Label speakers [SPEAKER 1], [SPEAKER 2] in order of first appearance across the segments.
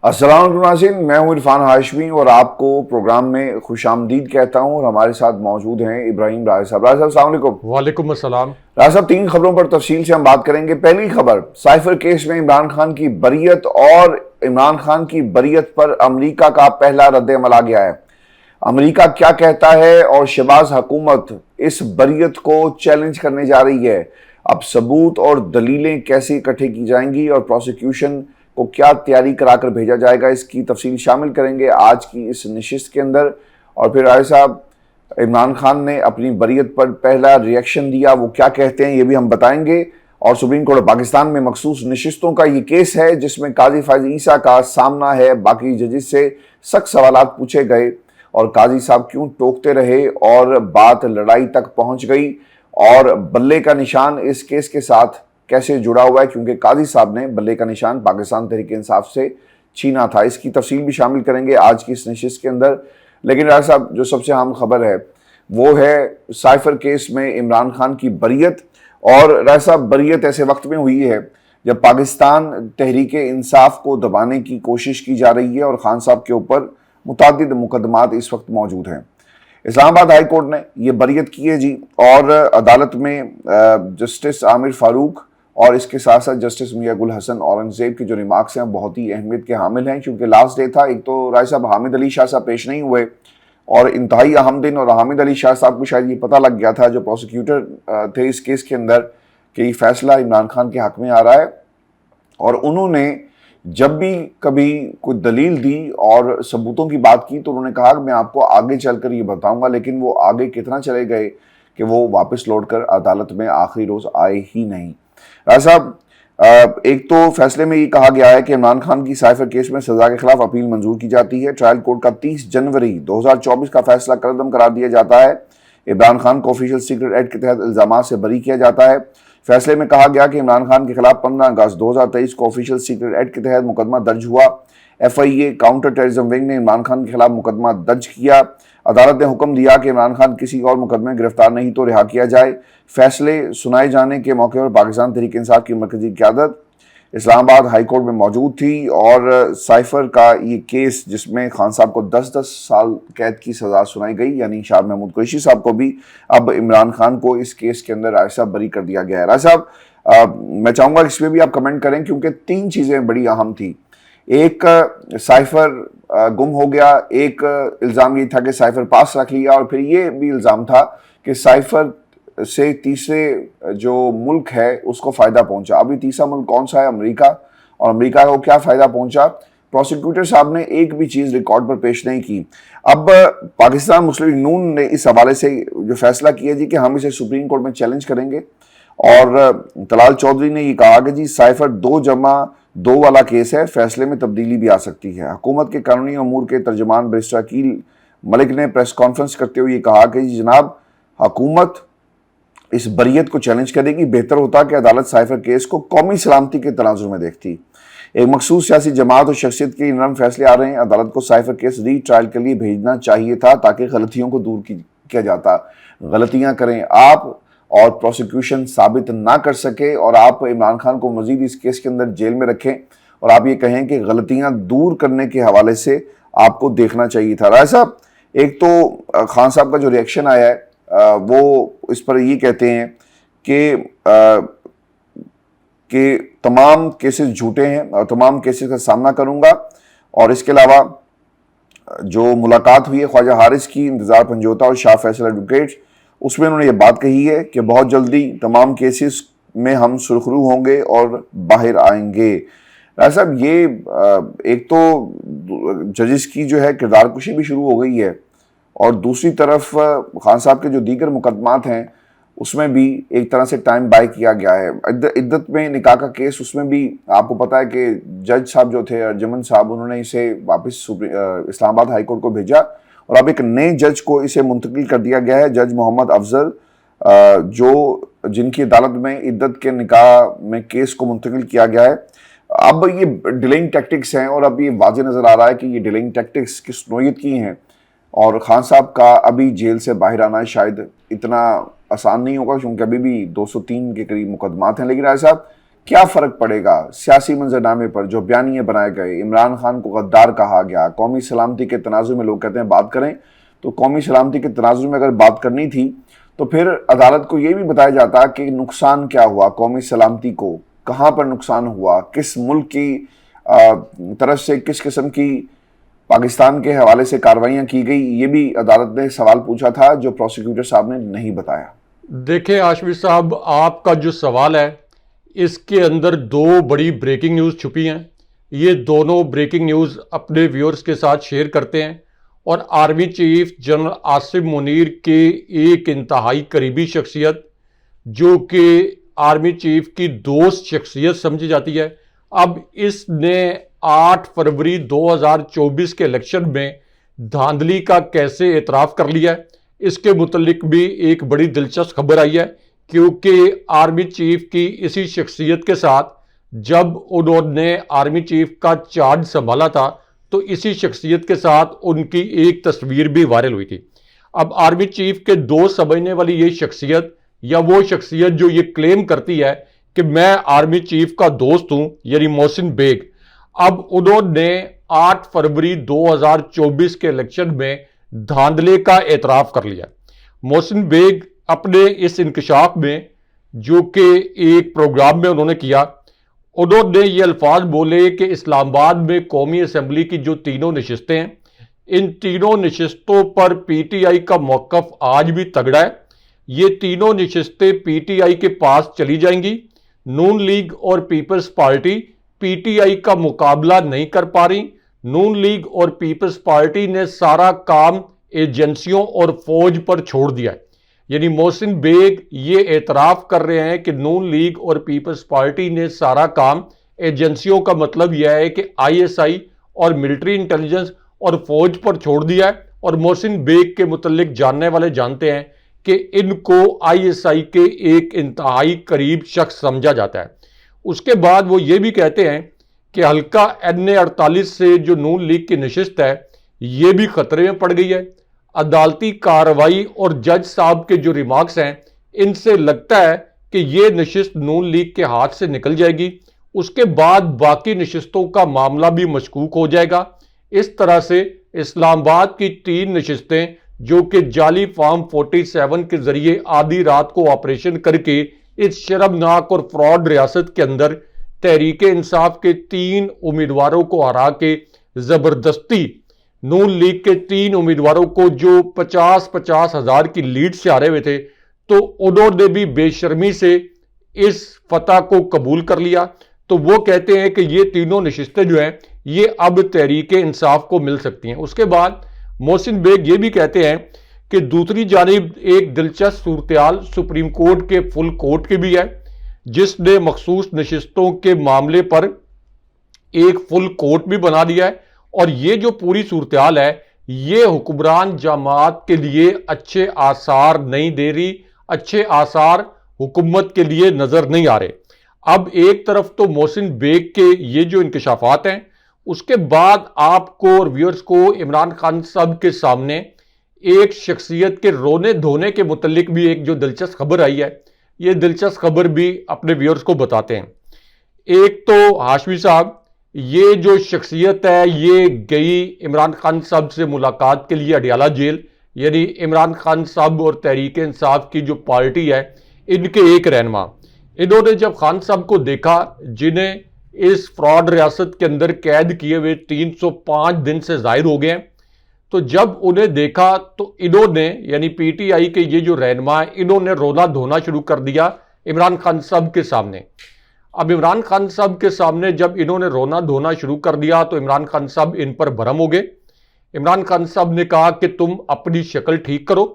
[SPEAKER 1] السلام علیکم ناظرین، میں ہوں عرفان ہاشمی اور آپ کو پروگرام میں خوش آمدید کہتا ہوں، اور ہمارے ساتھ موجود ہیں ابراہیم راج صاحب۔ راج صاحب السلام علیکم۔
[SPEAKER 2] وعلیکم السلام۔
[SPEAKER 1] راج صاحب، 3 خبروں پر تفصیل سے ہم بات کریں گے۔ پہلی خبر، سائفر کیس میں عمران خان کی بریت، اور عمران خان کی بریت پر امریکہ کا پہلا رد عمل آ گیا ہے۔ امریکہ کیا کہتا ہے اور شہباز حکومت اس بریت کو چیلنج کرنے جا رہی ہے۔ اب ثبوت اور دلیلیں کیسے اکٹھے کی جائیں گی اور پروسیکیوشن کو کیا تیاری کرا کر بھیجا جائے گا، اس کی تفصیل شامل کریں گے آج کی اس نشست کے اندر۔ اور پھر رائے صاحب، عمران خان نے اپنی بریت پر پہلا ریئیکشن دیا، وہ کیا کہتے ہیں یہ بھی ہم بتائیں گے۔ اور سپریم کورٹ پاکستان میں مخصوص نشستوں کا یہ کیس ہے جس میں قاضی فائز عیسیٰ کا سامنا ہے، باقی ججز سے سخت سوالات پوچھے گئے اور قاضی صاحب کیوں ٹوکتے رہے اور بات لڑائی تک پہنچ گئی، اور بلے کا نشان اس کیس کے ساتھ کیسے جڑا ہوا ہے، کیونکہ قاضی صاحب نے بلے کا نشان پاکستان تحریک انصاف سے چھینا تھا۔ اس کی تفصیل بھی شامل کریں گے آج کی اس نشست کے اندر۔ لیکن راج صاحب، جو سب سے اہم خبر ہے وہ ہے سائفر کیس میں عمران خان کی بریت۔ اور راج صاحب، بریت ایسے وقت میں ہوئی ہے جب پاکستان تحریک انصاف کو دبانے کی کوشش کی جا رہی ہے اور خان صاحب کے اوپر متعدد مقدمات اس وقت موجود ہیں۔ اسلام آباد ہائی کورٹ نے یہ بریت کی ہے جی، اور عدالت میں جسٹس عامر فاروق اور اس کے ساتھ ساتھ جسٹس میاں گل حسن اورنگزیب کی جو ریمارکس ہیں بہت ہی اہمیت کے حامل ہیں، کیونکہ لاسٹ ڈے تھا۔ ایک تو رائے صاحب حامد علی شاہ صاحب پیش نہیں ہوئے، اور انتہائی اہم دن، اور حامد علی شاہ صاحب کو شاید یہ پتہ لگ گیا تھا جو پروسیکیوٹر تھے اس کیس کے اندر کہ یہ فیصلہ عمران خان کے حق میں آ رہا ہے، اور انہوں نے جب بھی کبھی کوئی دلیل دی اور ثبوتوں کی بات کی تو انہوں نے کہا کہ میں آپ کو آگے چل کر یہ بتاؤں گا، لیکن وہ آگے کتنا چلے گئے کہ وہ واپس لوٹ کر عدالت میں آخری روز آئے ہی نہیں۔ راج صاحب، ایک تو فیصلے میں یہ کہا گیا ہے کہ عمران خان کی سائفر کیس میں سزا کے خلاف اپیل منظور کی جاتی ہے۔ ٹرائل کورٹ کا 30 جنوری 2024 کا فیصلہ کالعدم قرار دیا جاتا ہے۔ عمران خان کو آفیشل سیکرٹ ایکٹ کے تحت الزامات سے بری کیا جاتا ہے۔ فیصلے میں کہا گیا کہ عمران خان کے خلاف 15 اگست 2023 کو آفیشل سیکرٹ ایکٹ کے تحت مقدمہ درج ہوا۔ F I A counter terrorism wing نے عمران خان کے خلاف مقدمہ درج کیا۔ عدالت نے حکم دیا کہ عمران خان کسی اور مقدمے میں گرفتار نہیں تو رہا کیا جائے۔ فیصلے سنائے جانے کے موقع پر پاکستان تحریک انصاف کی مرکزی قیادت اسلام آباد ہائی کورٹ میں موجود تھی، اور سائفر کا یہ کیس جس میں خان صاحب کو 10 سال قید کی سزا سنائی گئی، یعنی شاہ محمود قریشی صاحب کو بھی اب عمران خان کو اس کیس کے اندر رائے صاحب بری کر دیا گیا ہے۔ رائے صاحب، میں چاہوں گا اس پہ بھی آپ کمنٹ کریں، کیونکہ 3 چیزیں بڑی اہم تھی۔ ایک، سائفر گم ہو گیا، ایک الزام یہ تھا کہ سائفر پاس رکھ لیا، اور پھر یہ بھی الزام تھا کہ سائفر سے تیسرے جو ملک ہے اس کو فائدہ پہنچا۔ ابھی تیسرا ملک کون سا ہے؟ امریکہ، اور امریکہ کو کیا فائدہ پہنچا؟ پروسیکیوٹر صاحب نے ایک بھی چیز ریکارڈ پر پیش نہیں کی۔ اب پاکستان مسلم لیگ نون نے اس حوالے سے جو فیصلہ کیا جی کہ ہم اسے سپریم کورٹ میں چیلنج کریں گے، اور طلال چودھری نے یہ کہا کہ جی سائفر 2+2 والا کیس ہے، فیصلے میں تبدیلی بھی آ سکتی ہے۔ حکومت کے قانونی امور کے ترجمان بیرسٹر عقیل ملک نے پریس کانفرنس کرتے ہوئے یہ کہا کہ جی جناب، حکومت اس بریت کو چیلنج کرے گی، بہتر ہوتا کہ عدالت سائفر کیس کو قومی سلامتی کے تناظر میں دیکھتی۔ ایک مخصوص سیاسی جماعت اور شخصیت کے نرم فیصلے آ رہے ہیں، عدالت کو سائفر کیس ری ٹرائل کے لیے بھیجنا چاہیے تھا تاکہ غلطیوں کو دور کیا جاتا۔ غلطیاں کریں آپ اور پروسیکیوشن ثابت نہ کر سکے، اور آپ عمران خان کو مزید اس کیس کے اندر جیل میں رکھیں، اور آپ یہ کہیں کہ غلطیاں دور کرنے کے حوالے سے آپ کو دیکھنا چاہیے تھا۔ رائے صاحب، ایک تو خان صاحب کا جو ریئیکشن آیا ہے وہ اس پر یہ کہتے ہیں کہ تمام کیسز جھوٹے ہیں اور تمام کیسز کا سامنا کروں گا، اور اس کے علاوہ جو ملاقات ہوئی ہے خواجہ حارث کی، انتظار پنجوتا اور شاہ فیصل ایڈوکیٹ، اس میں انہوں نے یہ بات کہی ہے کہ بہت جلدی تمام کیسز میں ہم سرخرو ہوں گے اور باہر آئیں گے۔ راجہ صاحب، یہ ایک تو ججز کی جو ہے کردار کشی بھی شروع ہو گئی ہے، اور دوسری طرف خان صاحب کے جو دیگر مقدمات ہیں اس میں بھی ایک طرح سے ٹائم بائی کیا گیا ہے۔ عدت میں نکاح کا کیس، اس میں بھی آپ کو پتا ہے کہ جج صاحب جو تھے ارجمن صاحب، انہوں نے اسے واپس اسلام آباد ہائی کورٹ کو بھیجا، اور اب ایک نئے جج کو اسے منتقل کر دیا گیا ہے، جج محمد افضل، جن کی عدالت میں عدت کے نکاح میں کیس کو منتقل کیا گیا ہے۔ اب یہ ڈیلنگ ٹیکٹکس ہیں، اور اب یہ واضح نظر آ رہا ہے کہ یہ ڈیلنگ ٹیکٹکس کس نوعیت کی ہیں، اور خان صاحب کا ابھی جیل سے باہر آنا شاید اتنا آسان نہیں ہوگا، کیونکہ ابھی بھی 203 کے قریب مقدمات ہیں۔ لیکن رائے صاحب، کیا فرق پڑے گا سیاسی منظرنامے پر جو بیانیے بنائے گئے؟ عمران خان کو غدار کہا گیا، قومی سلامتی کے تنازع میں لوگ کہتے ہیں بات کریں، تو قومی سلامتی کے تنازع میں اگر بات کرنی تھی تو پھر عدالت کو یہ بھی بتایا جاتا کہ نقصان کیا ہوا قومی سلامتی کو، کہاں پر نقصان ہوا، کس ملک کی طرف سے کس قسم کی پاکستان کے حوالے سے کارروائیاں کی گئی، یہ بھی عدالت نے سوال پوچھا تھا جو پروسیکیوٹر صاحب نے نہیں بتایا۔
[SPEAKER 2] دیکھیں ہاشمی صاحب، آپ کا جو سوال ہے اس کے اندر دو بڑی بریکنگ نیوز چھپی ہیں۔ یہ دونوں بریکنگ نیوز اپنے ویورز کے ساتھ شیئر کرتے ہیں، اور army chief general Asif Munir کے ایک انتہائی قریبی شخصیت جو کہ آرمی چیف کی دوست شخصیت سمجھی جاتی ہے، اب اس نے 8 فروری 2024 کے الیکشن میں دھاندلی کا کیسے اعتراف کر لیا ہے، اس کے متعلق بھی ایک بڑی دلچسپ خبر آئی ہے، کیونکہ آرمی چیف کی اسی شخصیت کے ساتھ جب انہوں نے آرمی چیف کا چارج سنبھالا تھا تو اسی شخصیت کے ساتھ ان کی ایک تصویر بھی وائرل ہوئی تھی۔ اب آرمی چیف کے دوست سمجھنے والی یہ شخصیت، یا وہ شخصیت جو یہ کلیم کرتی ہے کہ میں آرمی چیف کا دوست ہوں، یعنی محسن بیگ، اب انہوں نے 8 فروری 2024 کے الیکشن میں دھاندلے کا اعتراف کر لیا۔ محسن بیگ اپنے اس انکشاف میں جو کہ ایک پروگرام میں انہوں نے کیا، انہوں نے یہ الفاظ بولے کہ اسلام آباد میں قومی اسمبلی کی جو تینوں نشستیں ہیں، ان تینوں نشستوں پر پی ٹی آئی کا موقف آج بھی تگڑا ہے۔ یہ تینوں نشستیں پی ٹی آئی کے پاس چلی جائیں گی۔ نون لیگ اور Peoples Party P T I کا مقابلہ نہیں کر پا رہی۔ نون لیگ اور پیپلز پارٹی نے سارا کام ایجنسیوں اور فوج پر چھوڑ دیا ہے۔ یعنی محسن بیگ یہ اعتراف کر رہے ہیں کہ نون لیگ اور پیپلز پارٹی نے سارا کام ایجنسیوں کا مطلب یہ ہے کہ آئی ایس آئی اور ملٹری انٹیلیجنس اور فوج پر چھوڑ دیا ہے، اور محسن بیگ کے متعلق جاننے والے جانتے ہیں کہ ان کو آئی ایس آئی کے ایک انتہائی قریب شخص سمجھا جاتا ہے۔ اس کے بعد وہ یہ بھی کہتے ہیں کہ حلقہ این اے 48 سے جو نون لیگ کی نشست ہے یہ بھی خطرے میں پڑ گئی ہے۔ عدالتی کارروائی اور جج صاحب کے جو ریمارکس ہیں، ان سے لگتا ہے کہ یہ نشست نون لیگ کے ہاتھ سے نکل جائے گی۔ اس کے بعد باقی نشستوں کا معاملہ بھی مشکوک ہو جائے گا۔ اس طرح سے اسلام آباد کی 3 نشستیں جو کہ جعلی فارم 47 کے ذریعے آدھی رات کو آپریشن کر کے اس شرمناک اور فراڈ ریاست کے اندر تحریک انصاف کے 3 امیدواروں کو ہرا کے زبردستی نون لیگ کے 3 امیدواروں کو جو 50-50 ہزار کی لیڈ سے ہارے ہوئے تھے، تو انہوں نے بھی بے شرمی سے اس فتح کو قبول کر لیا۔ تو وہ کہتے ہیں کہ یہ تینوں نشستیں جو ہیں یہ اب تحریک انصاف کو مل سکتی ہیں۔ اس کے بعد محسن بیگ یہ بھی کہتے ہیں کہ دوسری جانب ایک دلچسپ صورتحال سپریم کورٹ کے فل کورٹ کی بھی ہے، جس نے مخصوص نشستوں کے معاملے پر ایک فل کورٹ بھی بنا دیا ہے، اور یہ جو پوری صورتحال ہے یہ حکمران جماعت کے لیے اچھے آثار نہیں دے رہی، اچھے آثار حکومت کے لیے نظر نہیں آ رہے۔ اب ایک طرف تو محسن بیگ کے یہ جو انکشافات ہیں، اس کے بعد آپ کو اور ویورز کو عمران خان صاحب کے سامنے ایک شخصیت کے رونے دھونے کے متعلق بھی ایک جو دلچسپ خبر آئی ہے، یہ دلچسپ خبر بھی اپنے ویورز کو بتاتے ہیں۔ ایک تو ہاشمی صاحب، یہ جو شخصیت ہے یہ گئی عمران خان صاحب سے ملاقات کے لیے اڈیالہ جیل، یعنی عمران خان صاحب اور تحریک انصاف کی جو پارٹی ہے ان کے ایک رہنما، انہوں نے جب خان صاحب کو دیکھا جنہیں اس فراڈ ریاست کے اندر قید کیے ہوئے 305 دن سے زائد ہو گئے ہیں، تو جب انہیں دیکھا تو انہوں نے یعنی پی ٹی آئی کے یہ جو رہنما ہیں انہوں نے رونا دھونا شروع کر دیا عمران خان صاحب کے سامنے۔ اب عمران خان صاحب کے سامنے جب انہوں نے رونا دھونا شروع کر دیا تو عمران خان صاحب ان پر بھرم ہو گئے۔ عمران خان صاحب نے کہا کہ تم اپنی شکل ٹھیک کرو،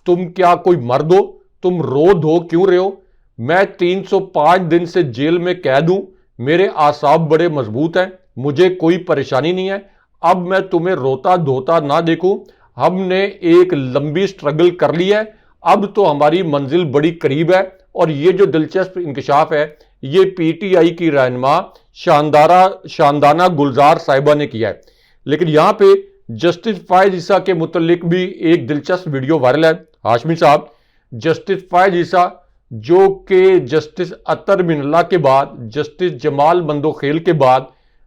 [SPEAKER 2] تم کیا کوئی مرد ہو؟ تم رو دھو کیوں رہے ہو؟ میں 305 دن سے جیل میں قید ہوں، میرے اعصاب بڑے مضبوط ہیں، مجھے کوئی پریشانی نہیں ہے، اب میں تمہیں روتا دھوتا نہ دیکھوں۔ ہم نے ایک لمبی سٹرگل کر لی ہے، اب تو ہماری منزل بڑی قریب ہے۔ اور یہ جو دلچسپ انکشاف ہے یہ پی ٹی آئی کی رہنما شاندانہ گلزار صاحبہ نے کیا ہے۔ لیکن یہاں پہ جسٹس فائز عیسیٰ کے متعلق بھی ایک دلچسپ ویڈیو وائرل ہے۔ ہاشمی صاحب، جسٹس فائز عیسیٰ جو کہ جسٹس اطہر من اللہ کے بعد، جسٹس جمال مندوخیل کے بعد،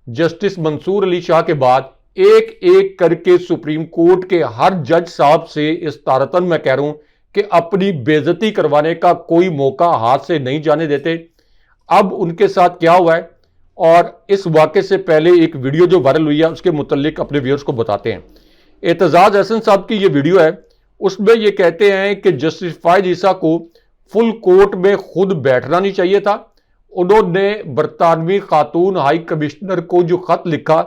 [SPEAKER 2] جسٹس منصور علی شاہ کے بعد ایک ایک کر کے سپریم کورٹ کے ہر جج صاحب سے استارتاً میں کہہ رہا ہوں کہ اپنی بے عزتی کروانے کا کوئی موقع ہاتھ سے نہیں جانے دیتے۔ اب ان کے ساتھ کیا ہوا ہے، اور اس واقعے سے پہلے ایک ویڈیو جو وائرل ہوئی ہے اس کے متعلق اپنے ویورز کو بتاتے ہیں۔ اعتزاز احسن صاحب کی یہ ویڈیو ہے، اس میں یہ کہتے ہیں کہ جسٹس فائز عیسیٰ کو فل کورٹ میں خود بیٹھنا نہیں چاہیے تھا۔ انہوں نے برطانوی خاتون ہائی کمشنر کو جو خط لکھا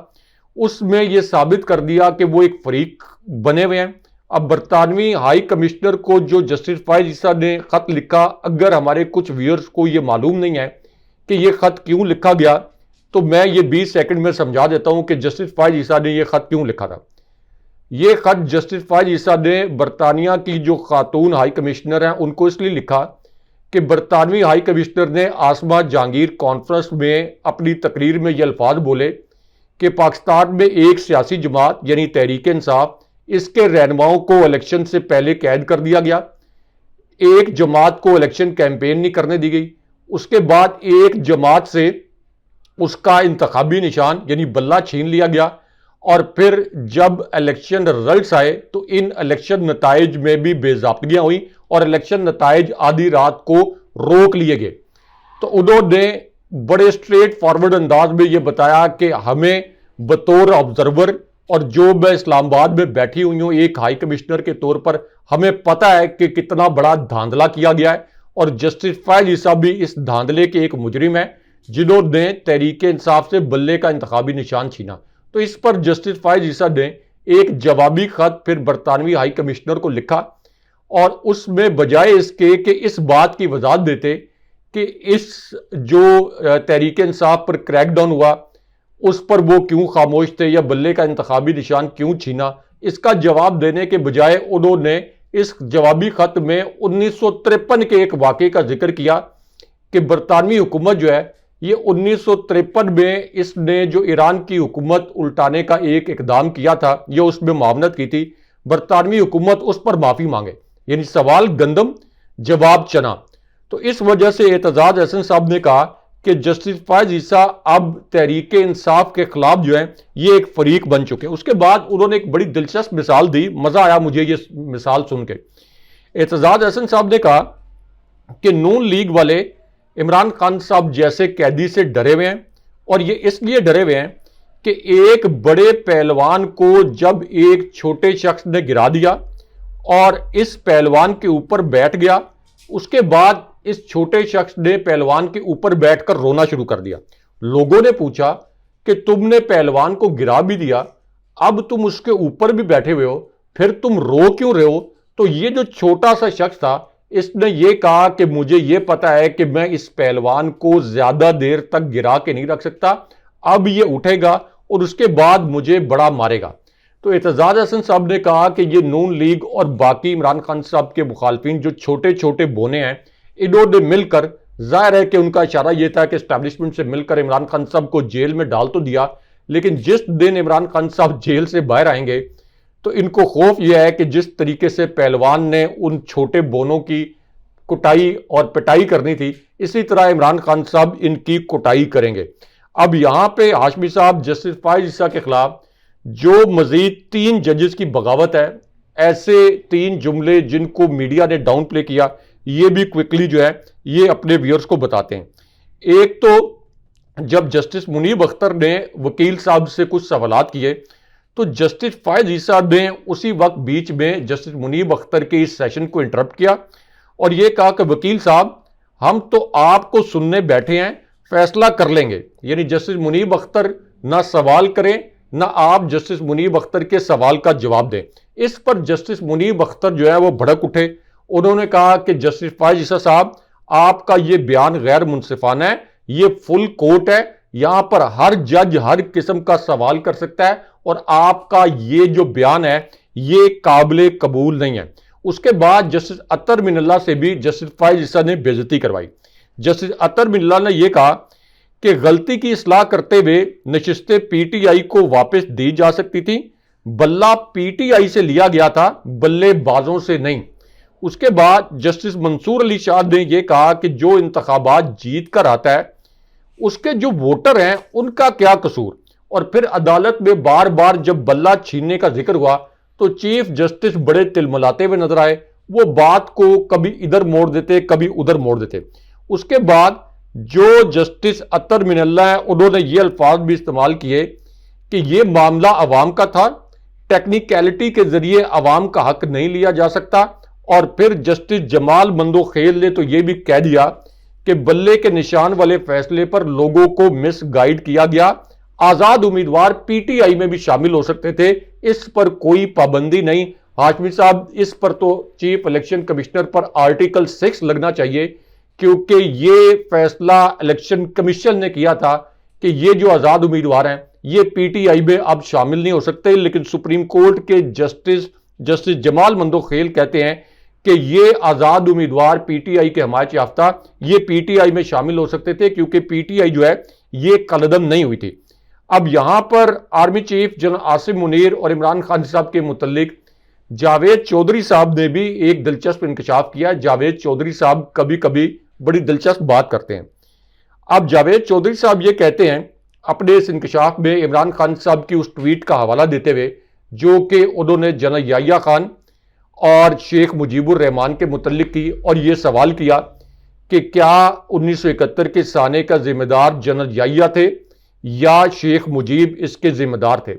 [SPEAKER 2] اس میں یہ ثابت کر دیا کہ وہ ایک فریق بنے ہوئے ہیں۔ اب برطانوی ہائی کمشنر کو جو جسٹس فائز عیسیٰ نے خط لکھا، اگر ہمارے کچھ ویورز کو یہ معلوم نہیں ہے کہ یہ خط کیوں لکھا گیا تو میں یہ 20 سیکنڈ میں سمجھا دیتا ہوں کہ جسٹس فائز عیسیٰ نے یہ خط کیوں لکھا تھا۔ یہ خط جسٹس فائز عیسیٰ نے برطانیہ کی جو خاتون ہائی کمشنر ہیں ان کو اس لیے لکھا کہ برطانوی ہائی کمشنر نے آسما جہانگیر کانفرنس میں اپنی تقریر میں یہ الفاظ بولے کہ پاکستان میں ایک سیاسی جماعت یعنی تحریک انصاف، اس کے رہنماؤں کو الیکشن سے پہلے قید کر دیا گیا، ایک جماعت کو الیکشن کیمپین نہیں کرنے دی گئی، اس کے بعد ایک جماعت سے اس کا انتخابی نشان یعنی بلہ چھین لیا گیا، اور پھر جب الیکشن رزلٹس آئے تو ان الیکشن نتائج میں بھی بے ضابطگیاں ہوئیں اور الیکشن نتائج آدھی رات کو روک لیے گئے۔ تو انہوں نے بڑے اسٹریٹ فارورڈ انداز میں یہ بتایا کہ ہمیں بطور آبزرور، اور جو میں اسلام آباد میں بیٹھی ہوئی ہوں ایک ہائی کمشنر کے طور پر، ہمیں پتہ ہے کہ کتنا بڑا دھاندلا کیا گیا ہے، اور جسٹس فائز عیسیٰ بھی اس دھاندلے کے ایک مجرم ہیں جنہوں نے تحریک انصاف سے بلے کا انتخابی نشان چھینا۔ تو اس پر جسٹس فائز عیسیٰ نے ایک جوابی خط پھر برطانوی ہائی کمشنر کو لکھا، اور اس میں بجائے اس کے کہ اس بات کی وضاحت دیتے کہ اس جو تحریک انصاف پر کریک ڈاؤن ہوا اس پر وہ کیوں خاموش تھے یا بلے کا انتخابی نشان کیوں چھینا، اس کا جواب دینے کے بجائے انہوں نے اس جوابی خط میں 1953 کے ایک واقعے کا ذکر کیا کہ برطانوی حکومت جو ہے یہ 1953 میں اس نے جو ایران کی حکومت الٹانے کا ایک اقدام کیا تھا یا اس میں معاونت کی تھی، برطانوی حکومت اس پر معافی مانگے، یعنی سوال گندم جواب چنا۔ تو اس وجہ سے اعتزاز احسن صاحب نے کہا کہ جسٹس فائز عیسیٰ اب تحریک انصاف کے خلاف جو ہے یہ ایک فریق بن چکے۔ اس کے بعد انہوں نے ایک بڑی دلچسپ مثال دی، مزہ آیا مجھے یہ مثال سن کے۔ اعتزاز احسن صاحب نے کہا کہ نون لیگ والے عمران خان صاحب جیسے قیدی سے ڈرے ہوئے ہیں، اور یہ اس لیے ڈرے ہوئے ہیں کہ ایک بڑے پہلوان کو جب ایک چھوٹے شخص نے گرا دیا اور اس پہلوان کے اوپر بیٹھ گیا، اس کے بعد اس چھوٹے شخص نے پہلوان کے اوپر بیٹھ کر رونا شروع کر دیا۔ لوگوں نے پوچھا کہ تم نے پہلوان کو گرا بھی دیا، اب تم اس کے اوپر بھی بیٹھے ہوئے ہو، پھر تم رو کیوں رہے ہو؟ تو یہ جو چھوٹا سا شخص تھا اس نے یہ کہا کہ مجھے یہ پتا ہے کہ میں اس پہلوان کو زیادہ دیر تک گرا کے نہیں رکھ سکتا، اب یہ اٹھے گا اور اس کے بعد مجھے بڑا مارے گا۔ تو اعتزاز احسن صاحب نے کہا کہ یہ نون لیگ اور باقی عمران خان صاحب کے مخالفین جو چھوٹے چھوٹے بونے ہیں، انہوں نے مل کر، ظاہر ہے کہ ان کا اشارہ یہ تھا کہ اسٹیبلشمنٹ سے مل کر عمران خان صاحب کو جیل میں ڈال تو دیا، لیکن جس دن عمران خان صاحب جیل سے باہر آئیں گے تو ان کو خوف یہ ہے کہ جس طریقے سے پہلوان نے ان چھوٹے بونوں کی کٹائی اور پٹائی کرنی تھی، اسی طرح عمران خان صاحب ان کی کٹائی کریں گے۔ اب یہاں پہ ہاشمی صاحب جسٹس فائز عیسیٰ کے خلاف جو مزید 3 ججز کی بغاوت ہے، ایسے 3 جملے جن کو میڈیا نے ڈاؤن پلے کیا، یہ بھی کوئکلی جو ہے یہ اپنے ویورز کو بتاتے ہیں۔ ایک تو جب جسٹس منیب اختر نے وکیل صاحب سے کچھ سوالات کیے تو جسٹس فائز عیسیٰ نے اسی وقت بیچ میں جسٹس منیب اختر کے اس سیشن کو انٹرپٹ کیا اور یہ کہا کہ وکیل صاحب ہم تو آپ کو سننے بیٹھے ہیں، فیصلہ کر لیں گے۔ یعنی جسٹس منیب اختر نہ سوال کریں نہ آپ جسٹس منیب اختر کے سوال کا جواب دیں۔ اس پر جسٹس منیب اختر جو ہے وہ بھڑک اٹھے، انہوں نے کہا کہ جسٹس فائز عیسیٰ صاحب آپ کا یہ بیان غیر منصفانہ ہے، یہ فل کورٹ ہے، یہاں پر ہر جج ہر قسم کا سوال کر سکتا ہے اور آپ کا یہ جو بیان ہے یہ قابل قبول نہیں ہے۔ اس کے بعد جسٹس اطہر من اللہ سے بھی جسٹس فائز عیسیٰ نے بے عزتی کروائی۔ جسٹس اطہر من اللہ نے یہ کہا کہ غلطی کی اصلاح کرتے ہوئے نشستیں پی ٹی آئی کو واپس دی جا سکتی تھی، بلہ پی ٹی آئی سے لیا گیا تھا، بلے بازوں سے نہیں۔ اس کے بعد جسٹس منصور علی شاہ نے یہ کہا کہ جو انتخابات جیت کر آتا ہے اس کے جو ووٹر ہیں ان کا کیا قصور، اور پھر عدالت میں بار بار جب بلہ چھیننے کا ذکر ہوا تو چیف جسٹس بڑے تلملاتے ہوئے نظر آئے، وہ بات کو کبھی ادھر موڑ دیتے کبھی ادھر موڑ دیتے۔ اس کے بعد جو جسٹس اطہر من اللہ ہیں انہوں نے یہ الفاظ بھی استعمال کیے کہ یہ معاملہ عوام کا تھا، ٹیکنیکلٹی کے ذریعے عوام کا حق نہیں لیا جا سکتا، اور پھر جسٹس جمال مندوخیل نے تو یہ بھی کہہ دیا کہ بلے کے نشان والے فیصلے پر لوگوں کو مس گائیڈ کیا گیا، آزاد امیدوار پی ٹی آئی میں بھی شامل ہو سکتے تھے، اس پر کوئی پابندی نہیں۔ ہاشمی صاحب اس پر تو چیف الیکشن کمشنر پر آرٹیکل 6 لگنا چاہیے، کیونکہ یہ فیصلہ الیکشن کمیشن نے کیا تھا کہ یہ جو آزاد امیدوار ہیں یہ پی ٹی آئی میں اب شامل نہیں ہو سکتے، لیکن سپریم کورٹ کے جسٹس جمال مندوخیل کہتے ہیں کہ یہ آزاد امیدوار پی ٹی آئی کے حمایت یافتہ یہ پی ٹی آئی میں شامل ہو سکتے تھے، کیونکہ پی ٹی آئی جو ہے یہ کالعدم نہیں ہوئی تھی۔ اب یہاں پر army chief general Asim Munir اور عمران خان صاحب کے متعلق جاوید چودھری صاحب نے بھی ایک دلچسپ انکشاف کیا۔ جاوید چودھری صاحب کبھی کبھی بڑی دلچسپ بات کرتے ہیں۔ اب جاوید چودھری صاحب یہ کہتے ہیں اپنے اس انکشاف میں عمران خان صاحب کی اس ٹویٹ کا حوالہ دیتے ہوئے جو کہ انہوں نے جنرل یحییٰ خان اور شیخ مجیب الرحمان کے متعلق کی، اور یہ سوال کیا کہ کیا 1971 کے سانے کا ذمہ دار جنرل یحییٰ تھے یا شیخ مجیب اس کے ذمہ دار تھے۔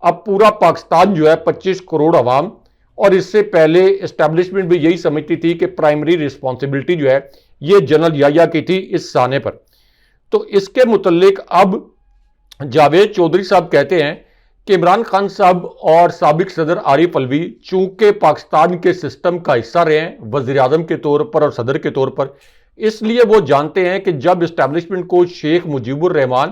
[SPEAKER 2] اب پورا پاکستان جو ہے 25 کروڑ عوام، اور اس سے پہلے اسٹیبلشمنٹ بھی یہی سمجھتی تھی کہ پرائمری رسپانسبلٹی جو ہے یہ جنرل یحییٰ کی تھی اس سانے پر۔ تو اس کے متعلق اب جاوید چودھری صاحب کہتے ہیں کہ عمران خان صاحب اور سابق صدر عارف الوی چونکہ پاکستان کے سسٹم کا حصہ رہے ہیں وزیر اعظم کے طور پر اور صدر کے طور پر، اس لیے وہ جانتے ہیں کہ جب اسٹیبلشمنٹ کو شیخ مجیب الرحمان،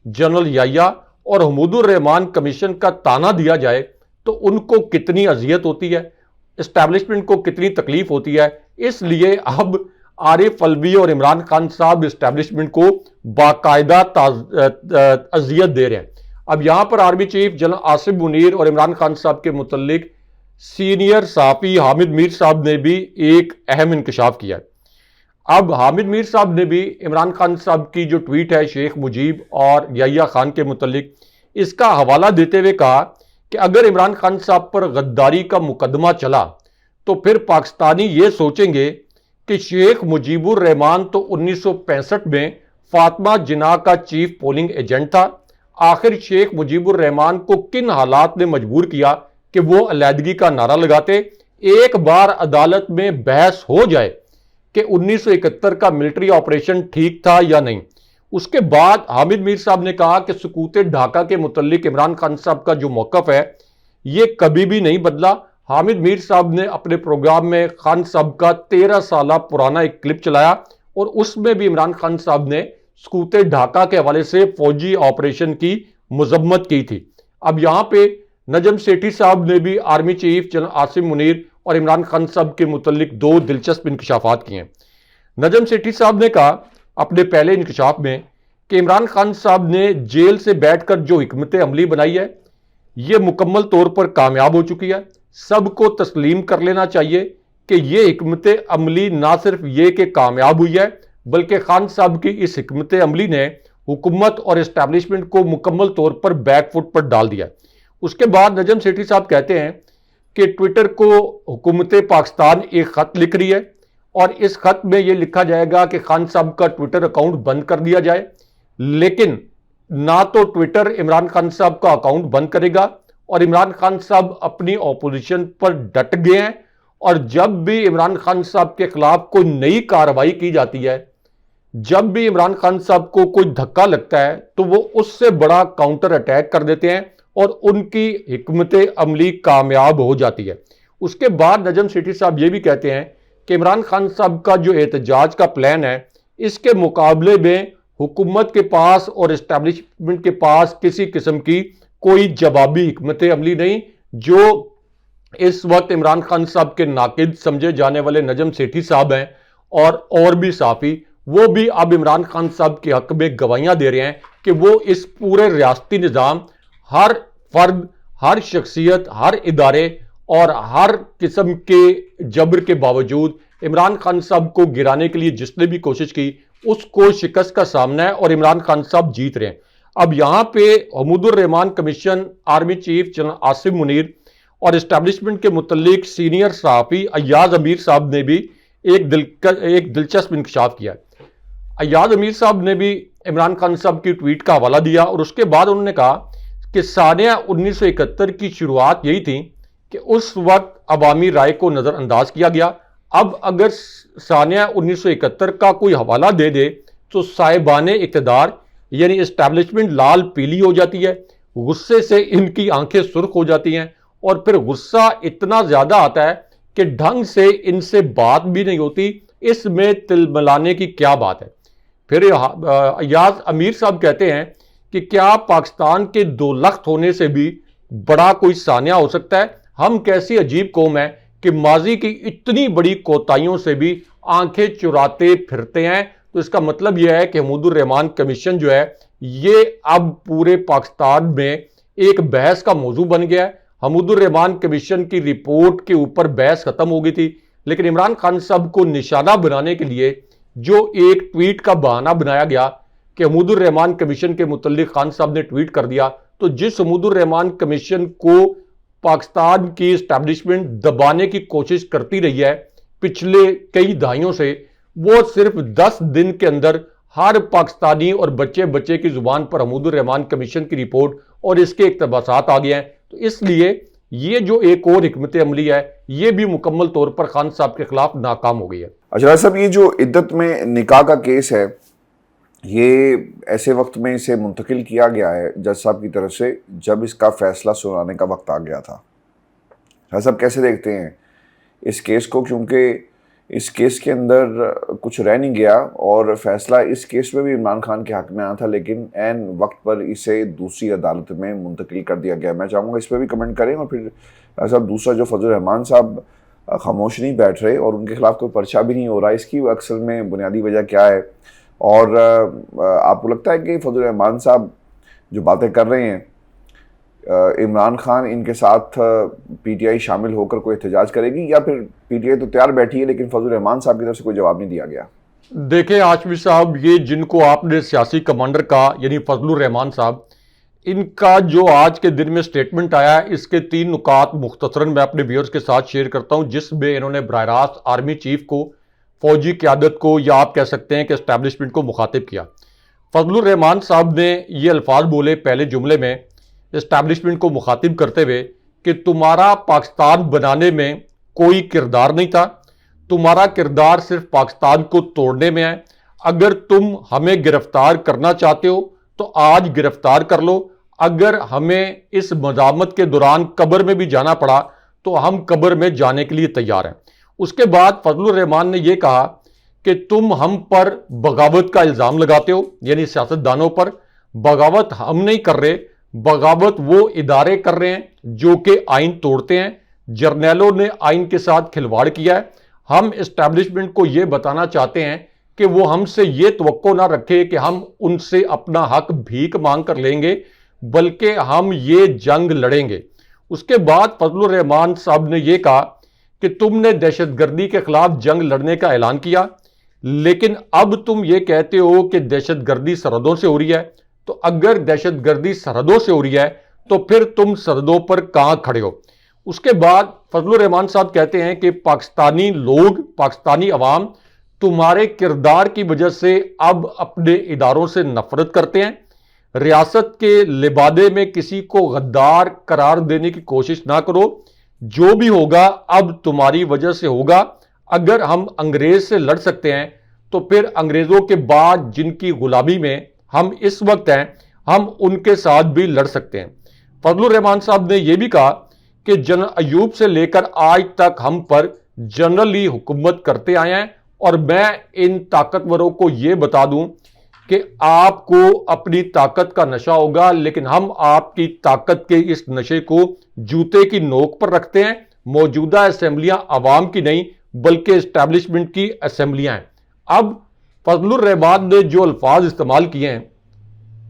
[SPEAKER 2] جنرل یحییٰ اور حمود الرحمان کمیشن کا تانا دیا جائے تو ان کو کتنی اذیت ہوتی ہے، اسٹیبلشمنٹ کو کتنی تکلیف ہوتی ہے۔ اس لیے اب عارف الوی اور عمران خان صاحب اسٹیبلشمنٹ کو باقاعدہ اذیت دے رہے ہیں۔ اب یہاں پر army chief general Asim Munir اور عمران خان صاحب کے متعلق سینئر صحافی حامد میر صاحب نے بھی ایک اہم انکشاف کیا ہے۔ اب حامد میر صاحب نے بھی عمران خان صاحب کی جو ٹویٹ ہے شیخ مجیب اور یحییٰ خان کے متعلق اس کا حوالہ دیتے ہوئے کہا کہ اگر عمران خان صاحب پر غداری کا مقدمہ چلا تو پھر پاکستانی یہ سوچیں گے کہ شیخ مجیب الرحمان تو 1965 میں فاطمہ جناح کا چیف پولنگ ایجنٹ تھا، آخر شیخ مجیب الرحمان کو کن حالات نے مجبور کیا کہ وہ علیحدگی کا نعرہ لگاتے؟ ایک بار عدالت میں بحث ہو جائے کہ 1971 کا ملٹری آپریشن ٹھیک تھا یا نہیں۔ اس کے بعد حامد میر صاحب نے کہا کہ سکوت ڈھاکہ کے متعلق عمران خان صاحب کا جو موقف ہے یہ کبھی بھی نہیں بدلا۔ حامد میر صاحب نے اپنے پروگرام میں خان صاحب کا 13 سالہ پرانا ایک کلپ چلایا اور اس میں بھی عمران خان صاحب نے سکوت ڈھاکہ کے حوالے سے فوجی آپریشن کی مذمت کی تھی۔ اب یہاں پہ نجم سیٹھی صاحب نے بھی army chief general Asim Munir اور عمران خان صاحب کے متعلق 2 دلچسپ انکشافات کیے ہیں۔ نجم سیٹھی صاحب نے کہا اپنے پہلے انکشاف میں کہ عمران خان صاحب نے جیل سے بیٹھ کر جو حکمت عملی بنائی ہے یہ مکمل طور پر کامیاب ہو چکی ہے۔ سب کو تسلیم کر لینا چاہیے کہ یہ حکمت عملی نہ صرف یہ کہ کامیاب ہوئی ہے بلکہ خان صاحب کی اس حکمت عملی نے حکومت اور اسٹیبلشمنٹ کو مکمل طور پر بیک فٹ پر ڈال دیا۔ اس کے بعد نجم سیٹھی صاحب کہتے ہیں کہ ٹویٹر کو حکومت پاکستان ایک خط لکھ رہی ہے اور اس خط میں یہ لکھا جائے گا کہ خان صاحب کا ٹویٹر اکاؤنٹ بند کر دیا جائے، لیکن نہ تو ٹویٹر عمران خان صاحب کا اکاؤنٹ بند کرے گا اور عمران خان صاحب اپنی اپوزیشن پر ڈٹ گئے ہیں، اور جب بھی عمران خان صاحب کے خلاف کوئی نئی کارروائی کی جاتی ہے، جب بھی عمران خان صاحب کو کوئی دھکا لگتا ہے تو وہ اس سے بڑا کاؤنٹر اٹیک کر دیتے ہیں اور ان کی حکمت عملی کامیاب ہو جاتی ہے۔ اس کے بعد نجم سیٹھی صاحب یہ بھی کہتے ہیں کہ عمران خان صاحب کا جو احتجاج کا پلان ہے اس کے مقابلے میں حکومت کے پاس اور اسٹیبلشمنٹ کے پاس کسی قسم کی کوئی جوابی حکمت عملی نہیں۔ جو اس وقت عمران خان صاحب کے ناقد سمجھے جانے والے نجم سیٹھی صاحب ہیں اور بھی صحافی، وہ بھی اب عمران خان صاحب کے حق میں گواہیاں دے رہے ہیں کہ وہ اس پورے ریاستی نظام، ہر فرد، ہر شخصیت، ہر ادارے اور ہر قسم کے جبر کے باوجود عمران خان صاحب کو گرانے کے لیے جس نے بھی کوشش کی اس کو شکست کا سامنا ہے اور عمران خان صاحب جیت رہے ہیں۔ اب یہاں پہ Hamood ur Rahman commission, army chief general Asim Munir اور اسٹیبلشمنٹ کے متعلق سینئر صحافی ایاز امیر صاحب نے بھی ایک دلچسپ انکشاف کیا ہے۔ ایاز امیر صاحب نے بھی عمران خان صاحب کی ٹویٹ کا حوالہ دیا اور اس کے بعد انہوں نے کہا کہ سانیہ 1971 کی شروعات یہی تھی کہ اس وقت عوامی رائے کو نظر انداز کیا گیا۔ اب اگر سانیہ 1971 کا کوئی حوالہ دے دے تو صاحبان اقتدار یعنی اسٹیبلشمنٹ لال پیلی ہو جاتی ہے، غصے سے ان کی آنکھیں سرخ ہو جاتی ہیں اور پھر غصہ اتنا زیادہ آتا ہے کہ ڈھنگ سے ان سے بات بھی نہیں ہوتی۔ اس میں تل ملانے کی کیا بات ہے؟ پھر ایاز امیر صاحب کہتے ہیں کہ کیا پاکستان کے دو لخت ہونے سے بھی بڑا کوئی سانیہ ہو سکتا ہے؟ ہم کیسی عجیب قوم ہے کہ ماضی کی اتنی بڑی کوتاہیوں سے بھی آنکھیں چراتے پھرتے ہیں۔ تو اس کا مطلب یہ ہے کہ حمود الرحمان کمیشن جو ہے یہ اب پورے پاکستان میں ایک بحث کا موضوع بن گیا ہے۔ حمود الرحمان کمیشن کی رپورٹ کے اوپر بحث ختم ہو گئی تھی، لیکن عمران خان صاحب کو نشانہ بنانے کے لیے جو ایک ٹویٹ کا بہانہ بنایا گیا کہ حمود الرحمان کمیشن کے متعلق خان صاحب نے ٹویٹ کر دیا، تو جس حمود الرحمان کمیشن کو پاکستان کی اسٹیبلشمنٹ دبانے کی کوشش کرتی رہی ہے پچھلے کئی دہائیوں سے، وہ صرف 10 دن کے اندر ہر پاکستانی اور بچے بچے کی زبان پر حمود الرحمان کمیشن کی رپورٹ اور اس کے اقتباسات آ گئے ہیں۔ تو اس لیے یہ جو ایک اور حکمت عملی ہے یہ بھی مکمل طور پر خان صاحب کے خلاف ناکام ہو گئی ہے۔
[SPEAKER 1] اچھا صاحب، یہ جو عدت میں نکاح کا کیس ہے یہ ایسے وقت میں اسے منتقل کیا گیا ہے جج صاحب کی طرف سے جب اس کا فیصلہ سنانے کا وقت آ گیا تھا۔ جج صاحب کیسے دیکھتے ہیں اس کیس کو؟ کیونکہ اس کیس کے اندر کچھ رہ نہیں گیا اور فیصلہ اس کیس میں بھی عمران خان کے حق میں آنا تھا، لیکن عین وقت پر اسے دوسری عدالت میں منتقل کر دیا گیا۔ میں چاہوں گا اس پہ بھی کمنٹ کریں۔ اور پھر صاحب دوسرا جو فضل الرحمان صاحب خاموش نہیں بیٹھ رہے اور ان کے خلاف کوئی پرچہ بھی نہیں ہو رہا، اس کی اکثر میں بنیادی وجہ کیا ہے؟ اور آپ کو لگتا ہے کہ فضل الرحمان صاحب جو باتیں کر رہے ہیں عمران خان ان کے ساتھ پی ٹی آئی شامل ہو کر کوئی احتجاج کرے گی، یا پھر پی ٹی آئی تو تیار بیٹھی ہے لیکن فضل الرحمان صاحب کی طرف سے کوئی جواب نہیں دیا گیا؟
[SPEAKER 2] دیکھیں ہاشمی صاحب، یہ جن کو آپ نے سیاسی کمانڈر کہا یعنی فضل الرحمان صاحب، ان کا جو آج کے دن میں سٹیٹمنٹ آیا ہے اس کے 3 نکات مختصراً میں اپنے ویورز کے ساتھ شیئر کرتا ہوں، جس میں انہوں نے براہ راست آرمی چیف کو، فوجی قیادت کو، یا آپ کہہ سکتے ہیں کہ اسٹیبلشمنٹ کو مخاطب کیا۔ فضل الرحمان صاحب نے یہ الفاظ بولے پہلے جملے میں اسٹیبلشمنٹ کو مخاطب کرتے ہوئے کہ تمہارا پاکستان بنانے میں کوئی کردار نہیں تھا، تمہارا کردار صرف پاکستان کو توڑنے میں ہے۔ اگر تم ہمیں گرفتار کرنا چاہتے ہو تو آج گرفتار کر لو، اگر ہمیں اس مزاحمت کے دوران قبر میں بھی جانا پڑا تو ہم قبر میں جانے کے لیے تیار ہیں۔ اس کے بعد فضل الرحمان نے یہ کہا کہ تم ہم پر بغاوت کا الزام لگاتے ہو، یعنی سیاستدانوں پر۔ بغاوت ہم نہیں کر رہے، بغاوت وہ ادارے کر رہے ہیں جو کہ آئین توڑتے ہیں۔ جرنیلوں نے آئین کے ساتھ کھلواڑ کیا ہے۔ ہم اسٹیبلشمنٹ کو یہ بتانا چاہتے ہیں کہ وہ ہم سے یہ توقع نہ رکھے کہ ہم ان سے اپنا حق بھیک مانگ کر لیں گے، بلکہ ہم یہ جنگ لڑیں گے۔ اس کے بعد فضل الرحمان صاحب نے یہ کہا کہ تم نے دہشت گردی کے خلاف جنگ لڑنے کا اعلان کیا، لیکن اب تم یہ کہتے ہو کہ دہشت گردی سرحدوں سے ہو رہی ہے۔ تو اگر دہشت گردی سرحدوں سے ہو رہی ہے تو پھر تم سرحدوں پر کہاں کھڑے ہو؟ اس کے بعد فضل الرحمان صاحب کہتے ہیں کہ پاکستانی لوگ، پاکستانی عوام تمہارے کردار کی وجہ سے اب اپنے اداروں سے نفرت کرتے ہیں۔ ریاست کے لبادے میں کسی کو غدار قرار دینے کی کوشش نہ کرو، جو بھی ہوگا اب تمہاری وجہ سے ہوگا۔ اگر ہم انگریز سے لڑ سکتے ہیں تو پھر انگریزوں کے بعد جن کی غلامی میں ہم اس وقت ہیں ہم ان کے ساتھ بھی لڑ سکتے ہیں۔ فضل الرحمان صاحب نے یہ بھی کہا کہ جنرل ایوب سے لے کر آج تک ہم پر جنرلی حکومت کرتے آئے ہیں، اور میں ان طاقتوروں کو یہ بتا دوں کہ آپ کو اپنی طاقت کا نشہ ہوگا، لیکن ہم آپ کی طاقت کے اس نشے کو جوتے کی نوک پر رکھتے ہیں۔ موجودہ اسمبلیاں عوام کی نہیں بلکہ اسٹیبلشمنٹ کی اسمبلیاں ہیں۔ اب فضل الرحمان نے جو الفاظ استعمال کیے ہیں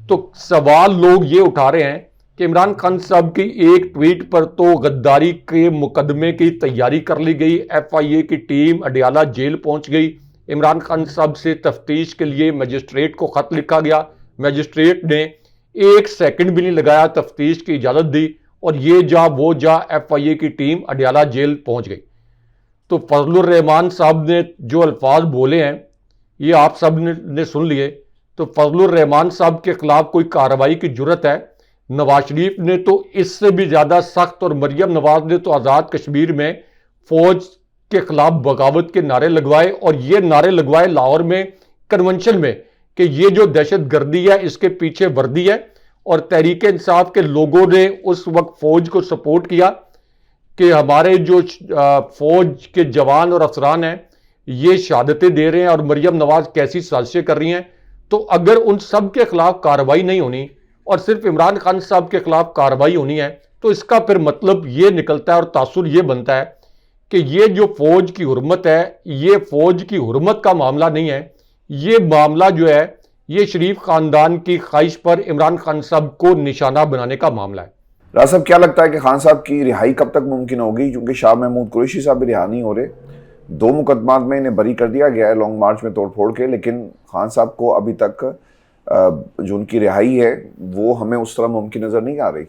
[SPEAKER 2] تو سوال لوگ یہ اٹھا رہے ہیں کہ عمران خان صاحب کی ایک ٹویٹ پر تو غداری کے مقدمے کی تیاری کر لی گئی، ایف آئی اے کی ٹیم اڈیالہ جیل پہنچ گئی، عمران خان صاحب سے تفتیش کے لیے مجسٹریٹ کو خط لکھا گیا، مجسٹریٹ نے 1 سیکنڈ بھی نہیں لگایا، تفتیش کی اجازت دی اور یہ جا وہ جا ایف آئی اے کی ٹیم اڈیالہ جیل پہنچ گئی۔ تو فضل الرحمان صاحب نے جو الفاظ بولے ہیں یہ آپ سب نے سن لیے۔ تو فضل الرحمان صاحب کے خلاف کوئی کارروائی کی جرت ہے؟ نواز شریف نے تو اس سے بھی زیادہ سخت، اور مریم نواز نے تو آزاد کشمیر میں فوج کے خلاف بغاوت کے نعرے لگوائے، اور یہ نعرے لگوائے لاہور میں کنونشن میں کہ یہ جو دہشت گردی ہے اس کے پیچھے وردی ہے، اور تحریک انصاف کے لوگوں نے اس وقت فوج کو سپورٹ کیا کہ ہمارے جو فوج کے جوان اور افسران ہیں یہ شہادتیں دے رہے ہیں اور مریم نواز کیسی سازشیں کر رہی ہیں۔ تو اگر ان سب کے خلاف کارروائی نہیں ہونی اور صرف عمران خان صاحب کے خلاف کارروائی ہونی ہے تو اس کا پھر مطلب یہ نکلتا ہے اور تاثر یہ بنتا ہے کہ یہ جو فوج کی حرمت ہے یہ فوج کی حرمت کا معاملہ نہیں ہے، یہ معاملہ جو ہے یہ شریف خاندان کی خواہش پر عمران خان صاحب کو نشانہ بنانے کا معاملہ ہے۔
[SPEAKER 1] راز صاحب کیا لگتا ہے کہ خان صاحب کی رہائی کب تک ممکن ہوگی؟ کیونکہ شاہ محمود قریشی صاحب بھی رہا نہیں ہو رہے، 2 مقدمات میں انہیں بری کر دیا گیا ہے لانگ مارچ میں توڑ پھوڑ کے، لیکن خان صاحب کو ابھی تک جو ان کی رہائی ہے وہ ہمیں اس طرح ممکن نظر نہیں آ رہی۔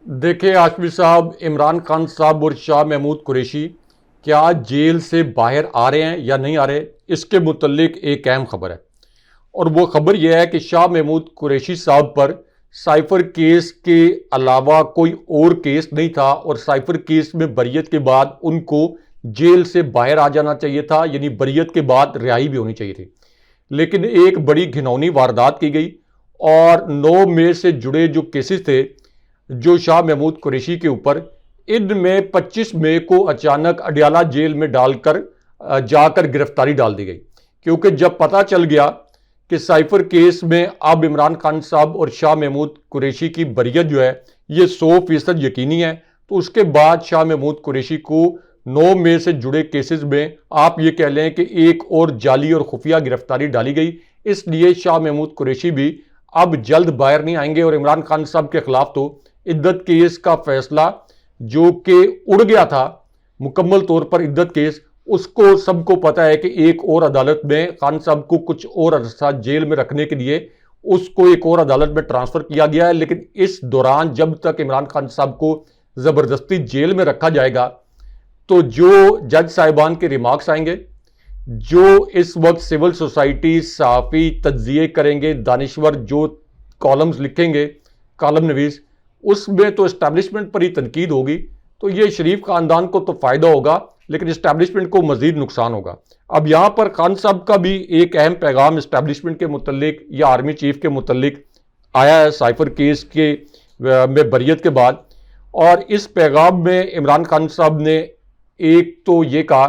[SPEAKER 2] دیکھیں ہاشمی صاحب، عمران خان صاحب اور شاہ محمود قریشی کیا جیل سے باہر آ رہے ہیں یا نہیں آ رہے، اس کے متعلق ایک اہم خبر ہے، اور وہ خبر یہ ہے کہ شاہ محمود قریشی صاحب پر سائفر کیس کے علاوہ کوئی اور کیس نہیں تھا، اور سائفر کیس میں بریت کے بعد ان کو جیل سے باہر آ جانا چاہیے تھا، یعنی بریت کے بعد رہائی بھی ہونی چاہیے تھی۔ لیکن ایک بڑی گھناؤنی واردات کی گئی، اور 9 مئی سے جڑے جو کیسز تھے جو شاہ محمود قریشی کے اوپر، ان میں 25 مئی کو اچانک اڈیالہ جیل میں ڈال کر جا کر گرفتاری ڈال دی گئی، کیونکہ جب پتہ چل گیا کہ سائفر کیس میں اب عمران خان صاحب اور شاہ محمود قریشی کی بریت جو ہے یہ 100% یقینی ہے، تو اس کے بعد شاہ محمود قریشی کو 9 مئی سے جڑے کیسز میں آپ یہ کہہ لیں کہ ایک اور جعلی اور خفیہ گرفتاری ڈالی گئی۔ اس لیے شاہ محمود قریشی بھی اب جلد باہر نہیں آئیں گے، اور عمران خان صاحب کے خلاف تو عدت کیس کا فیصلہ جو کہ اڑ گیا تھا مکمل طور پر، عدت کیس، اس کو سب کو پتا ہے کہ ایک اور عدالت میں خان صاحب کو کچھ اور عرصہ جیل میں رکھنے کے لیے اس کو ایک اور عدالت میں ٹرانسفر کیا گیا ہے۔ لیکن اس دوران جب تک عمران خان صاحب کو زبردستی جیل میں رکھا جائے گا تو جو جج صاحبان کے ریمارکس آئیں گے، جو اس وقت سول سوسائٹی صحافی تجزیے کریں گے، دانشور جو کالمز لکھیں گے، کالم نویس، اس میں تو اسٹیبلشمنٹ پر ہی تنقید ہوگی، تو یہ شریف خاندان کو تو فائدہ ہوگا لیکن اسٹیبلشمنٹ کو مزید نقصان ہوگا۔ اب یہاں پر خان صاحب کا بھی ایک اہم پیغام اسٹیبلشمنٹ کے متعلق یا آرمی چیف کے متعلق آیا ہے سائفر کیس کے میں بریت کے بعد، اور اس پیغام میں عمران خان صاحب نے ایک تو یہ کہا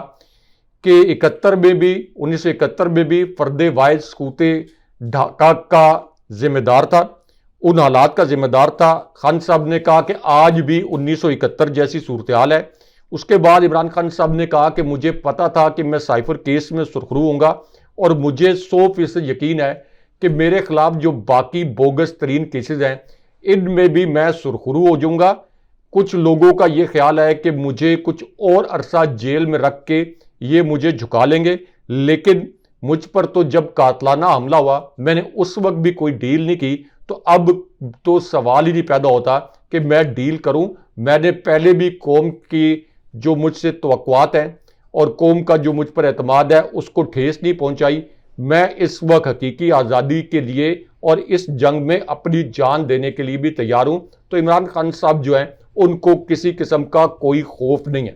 [SPEAKER 2] کہ 1971 میں بھی فرد واحد سقوط ڈھاکہ کا ذمہ دار تھا، ان حالات کا ذمہ دار تھا۔ خان صاحب نے کہا کہ آج بھی 1971 جیسی صورتحال ہے۔ اس کے بعد عمران خان صاحب نے کہا کہ مجھے پتا تھا کہ میں سائفر کیس میں سرخرو ہوں گا، اور مجھے 100% یقین ہے کہ میرے خلاف جو باقی بوگس ترین کیسز ہیں ان میں بھی میں سرخرو ہو جاؤں گا۔ کچھ لوگوں کا یہ خیال ہے کہ مجھے کچھ اور عرصہ جیل میں رکھ کے یہ مجھے جھکا لیں گے، لیکن مجھ پر تو جب قاتلانہ حملہ ہوا میں نے اس وقت بھی کوئی ڈیل نہیں کی، تو اب تو سوال ہی نہیں پیدا ہوتا کہ میں ڈیل کروں۔ میں نے پہلے بھی قوم کی جو مجھ سے توقعات ہیں اور قوم کا جو مجھ پر اعتماد ہے اس کو ٹھیس نہیں پہنچائی۔ میں اس وقت حقیقی آزادی کے لیے اور اس جنگ میں اپنی جان دینے کے لیے بھی تیار ہوں۔ تو عمران خان صاحب جو ہیں ان کو کسی قسم کا کوئی خوف نہیں ہے۔